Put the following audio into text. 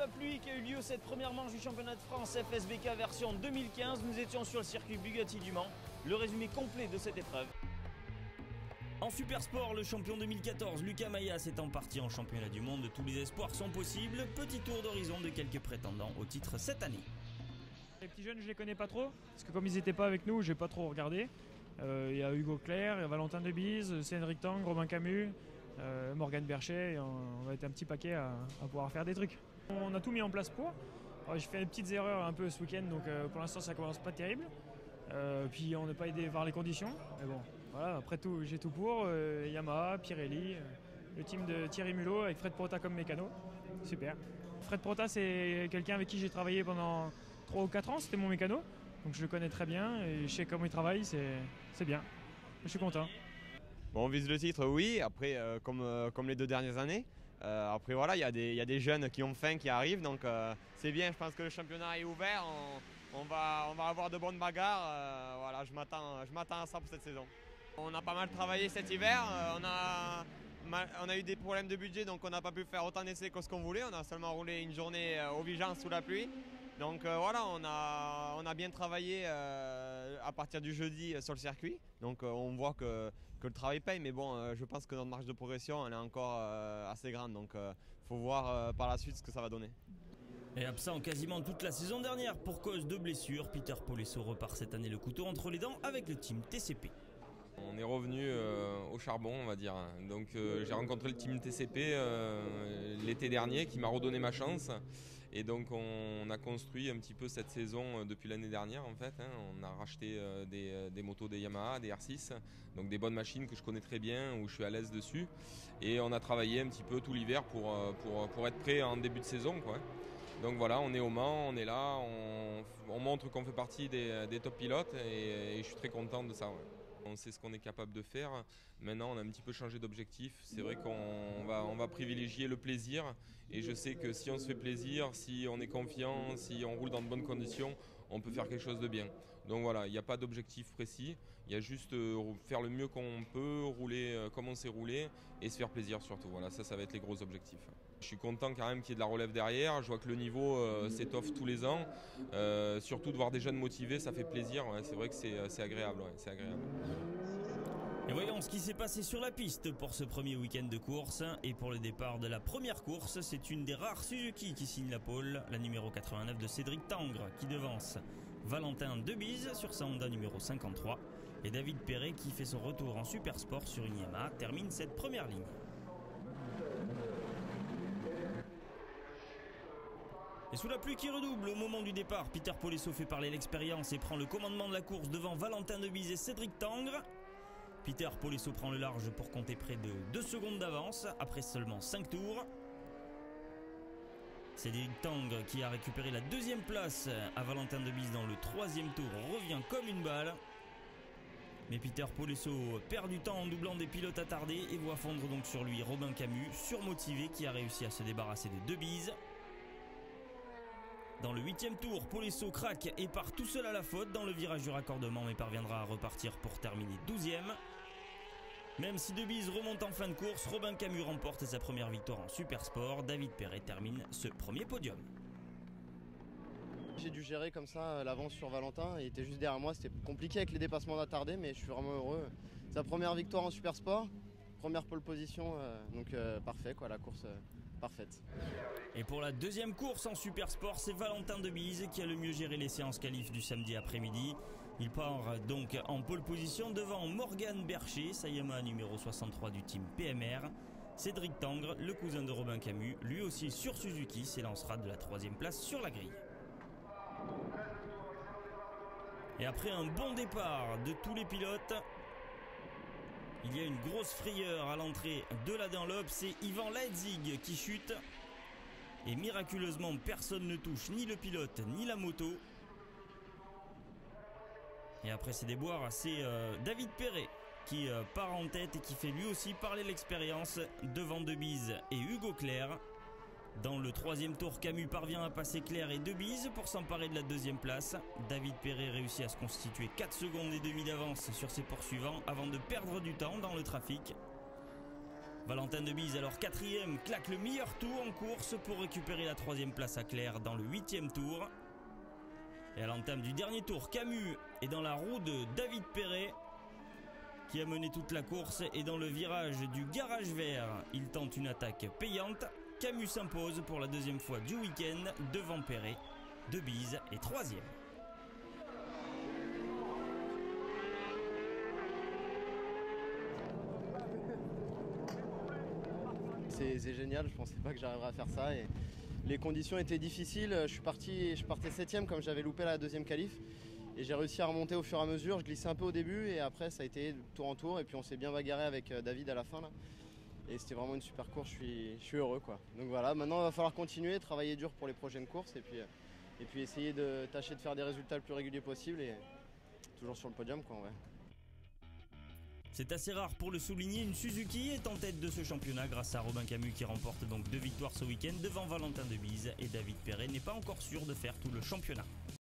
la pluie qu'a eu lieu cette première manche du championnat de France FSBK version 2015. Nous étions sur le circuit Bugatti du Mans. Le résumé complet de cette épreuve. En Supersport, le champion 2014, Lucas Mayas, étant parti en championnat du monde, tous les espoirs sont possibles. Petit tour d'horizon de quelques prétendants au titre cette année. Les petits jeunes, je les connais pas trop, parce que comme ils n'étaient pas avec nous, j'ai pas trop regardé. Il y a Hugo Claire, il y a Valentin Debise, Cédric Tang, Robin Camus, Morgane Berchet, et on va être un petit paquet à pouvoir faire des trucs. On a tout mis en place pour. J'ai fait des petites erreurs un peu ce week-end, donc pour l'instant ça commence pas terrible. Puis on n'a pas aidé par les conditions, mais bon, voilà, après tout, j'ai tout pour. Yamaha, Pirelli, le team de Thierry Mulot avec Fred Prota comme mécano, super. Fred Prota, c'est quelqu'un avec qui j'ai travaillé pendant 3 ou 4 ans, c'était mon mécano, donc je le connais très bien et je sais comment il travaille, c'est bien, je suis content. Bon, on vise le titre, oui, après comme les 2 dernières années. Après voilà, il y a des jeunes qui ont faim, qui arrivent, donc c'est bien, je pense que le championnat est ouvert, on va avoir de bonnes bagarres, voilà, je m'attends à ça pour cette saison. On a pas mal travaillé cet hiver, on a eu des problèmes de budget, donc on n'a pas pu faire autant d'essais que ce qu'on voulait, on a seulement roulé une journée au Vigeant sous la pluie. Donc voilà, on a bien travaillé à partir du jeudi sur le circuit. Donc on voit que le travail paye, mais bon, je pense que notre marge de progression elle est encore assez grande. Donc il faut voir par la suite ce que ça va donner. Et absent quasiment toute la saison dernière pour cause de blessures, Peter Polesso repart cette année le couteau entre les dents avec le team TCP. On est revenu au charbon, on va dire. Donc j'ai rencontré le team TCP l'été dernier qui m'a redonné ma chance. Et donc on a construit un petit peu cette saison depuis l'année dernière en fait. On a racheté des motos des Yamaha, des R6, donc des bonnes machines que je connais très bien, où je suis à l'aise dessus. Et on a travaillé un petit peu tout l'hiver pour être prêt en début de saison, quoi. Donc voilà, on est au Mans, on est là, on montre qu'on fait partie des top pilotes et je suis très content de ça. Ouais. On sait ce qu'on est capable de faire. Maintenant, on a un petit peu changé d'objectif. C'est vrai qu'on va privilégier le plaisir. Et je sais que si on se fait plaisir, si on est confiant, si on roule dans de bonnes conditions, on peut faire quelque chose de bien. Donc voilà, il n'y a pas d'objectif précis. Il y a juste faire le mieux qu'on peut, rouler comme on sait rouler et se faire plaisir surtout. Voilà, ça va être les gros objectifs. Je suis content quand même qu'il y ait de la relève derrière. Je vois que le niveau s'étoffe tous les ans. Surtout de voir des jeunes motivés, ça fait plaisir. Ouais, c'est vrai que c'est agréable. Ouais, c'est agréable. Et voyons ce qui s'est passé sur la piste pour ce premier week-end de course. Et pour le départ de la première course, c'est une des rares Suzuki qui signe la pole, la numéro 89 de Cédric Tangre qui devance Valentin Debise sur sa Honda numéro 53. Et David Perret qui fait son retour en Supersport sur une Yamaha termine cette première ligne. Et sous la pluie qui redouble au moment du départ, Peter Polesso fait parler l'expérience et prend le commandement de la course devant Valentin Debise et Cédric Tangre. Peter Polesso prend le large pour compter près de 2 secondes d'avance après seulement 5 tours. Cédric Tangre qui a récupéré la 2e place à Valentin Debise dans le 3e tour revient comme une balle. Mais Peter Polesso perd du temps en doublant des pilotes attardés et voit fondre donc sur lui Robin Camus, surmotivé, qui a réussi à se débarrasser de Debise. Dans le 8e tour, Polesso craque et part tout seul à la faute dans le virage du raccordement, mais parviendra à repartir pour terminer 12e. Même si Debise remonte en fin de course, Robin Camus remporte sa première victoire en Supersport. David Perret termine ce premier podium. J'ai dû gérer comme ça l'avance sur Valentin, il était juste derrière moi, c'était compliqué avec les dépassements d'attardés, mais je suis vraiment heureux. Sa première victoire en Supersport, première pole position, donc parfait quoi, la course parfaite. Et pour la 2e course en Supersport, c'est Valentin Debise qui a le mieux géré les séances qualif du samedi après-midi. Il part donc en pole position devant Morgane Berchet, sa Yamaha numéro 63 du team PMR. Cédric Tangre, le cousin de Robin Camus, lui aussi sur Suzuki, s'élancera de la 3e place sur la grille. Et après un bon départ de tous les pilotes, il y a une grosse frayeur à l'entrée de la Dunlop, c'est Ivan Leitzig qui chute. Et miraculeusement, personne ne touche ni le pilote ni la moto. Et après ces déboires, c'est David Perret qui part en tête et qui fait lui aussi parler l'expérience devant Debise et Hugo Claire. Dans le 3e tour, Camus parvient à passer Claire et Debise pour s'emparer de la 2e place. David Perret réussit à se constituer 4 secondes et demie d'avance sur ses poursuivants avant de perdre du temps dans le trafic. Valentin Debise, alors 4e, claque le meilleur tour en course pour récupérer la 3e place à Claire dans le 8e tour. Et à l'entame du dernier tour, Camus est dans la roue de David Perret qui a mené toute la course, et dans le virage du garage vert, il tente une attaque payante. Camus s'impose pour la 2e fois du week-end devant Perret. Debise est 3e. C'est génial, je pensais pas que j'arriverais à faire ça. Et les conditions étaient difficiles. Je partais 7e comme j'avais loupé la 2e qualif. Et j'ai réussi à remonter au fur et à mesure. Je glissais un peu au début et après ça a été de tour en tour. Et puis on s'est bien bagarré avec David à la fin là. Et c'était vraiment une super course, je suis heureux quoi. Donc voilà, maintenant il va falloir continuer, travailler dur pour les prochaines courses et puis essayer de tâcher de faire des résultats le plus réguliers possible et toujours sur le podium quoi. Ouais. C'est assez rare pour le souligner, une Suzuki est en tête de ce championnat grâce à Robin Camus qui remporte donc 2 victoires ce week-end devant Valentin Debise, et David Perret n'est pas encore sûr de faire tout le championnat.